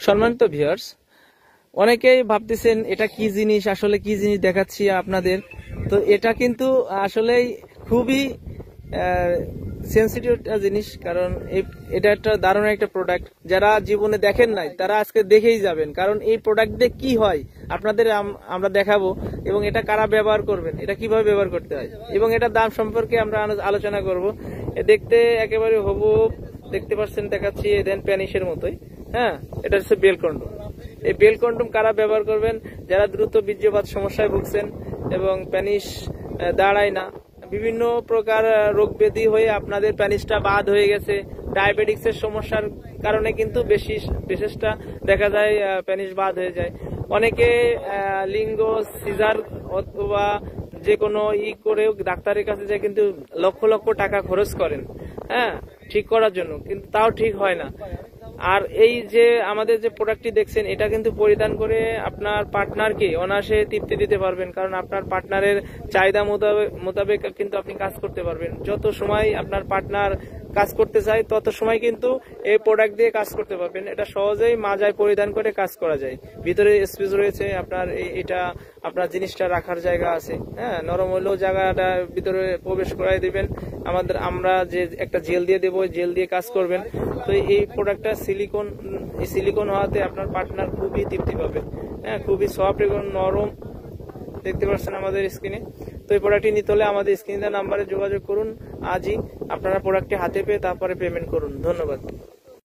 সম্মানিত ভিউয়ার্স, অনেকেই ভাবতেছেন এটা কি জিনিস, আসলে কি জিনিস দেখাচ্ছি আপনাদের। তো এটা কিন্তু আসলেই খুবই সেন্সিটিভ একটা জিনিস, কারণ এটা একটা দারুণ একটা প্রোডাক্ট। যারা জীবনে দেখেন নাই তারা আজকে দেখেই যাবেন, কারণ এই প্রোডাক্ট দিয়ে কি হয় আপনাদের আমরা দেখাবো, এবং এটা কারা ব্যবহার করবেন, এটা কিভাবে ব্যবহার করতে হয়, এবং এটার দাম সম্পর্কে আমরা আলোচনা করব। দেখতে একেবারে হুবহু দেখতে পাচ্ছেন, দেখাচ্ছি দেন প্যানিশের মতোই। হ্যাঁ, এটা হচ্ছে বেল কন্ডম। এই বেল কন্ডম কারা ব্যবহার করবেন? যারা দ্রুত বীর্যপাত সমস্যায় ভুগছেন এবং প্যানিশ দাঁড়ায় না, বিভিন্ন প্রকার রোগ ব্যাধি হয়ে আপনাদের প্যানিসটা বাদ হয়ে গেছে, ডায়াবেটিক্স এর সমস্যার কারণে কিন্তু বিশেষটা দেখা যায় প্যানিস বাদ হয়ে যায়। অনেকে লিঙ্গ সিজার অথবা যে কোনো করেও ডাক্তারের কাছে যায়, কিন্তু লক্ষ লক্ষ টাকা খরচ করেন হ্যাঁ ঠিক করার জন্য, কিন্তু তাও ঠিক হয় না। আর এই যে আমাদের যে প্রোডাক্টটি দেখছেন, এটা কিন্তু পরিধান করে আপনার পার্টনারকে অনায়াসে তৃপ্তি দিতে পারবেন, কারণ আপনার পার্টনারের চাহিদা মোতাবেক কিন্তু আপনি কাজ করতে পারবেন। যত সময় আপনার পার্টনার কাজ করতে চায় তত সময় কিন্তু এই প্রোডাক্ট দিয়ে কাজ করতে পারবেন। এটা সহজেই মাজায় পরিধান করে কাজ করা যায়। ভিতরে স্পেস রয়েছে আপনার, এটা আপনার জিনিসটা রাখার জায়গা আছে। হ্যাঁ, নরম হলেও জায়গাটা ভিতরে প্রবেশ করাই দিবেন। আমরা যে একটা জেল দিয়ে দেবো, জেল দিয়ে কাজ করবেন। তো এই প্রোডাক্টটা সিলিকন হওয়াতে আপনার পার্টনার খুবই তৃপ্তি পাবে। হ্যাঁ, খুবই সফট এবং নরম, দেখতে পাচ্ছেন আমাদের স্ক্রিনে। তো এই প্রোডাক্টটি নিতে হলে আমাদের স্ক্রিনে নাম্বারে যোগাযোগ করুন আজই। আপনারা প্রোডাক্টটি হাতে পেয়ে তারপরে পেমেন্ট করুন। ধন্যবাদ।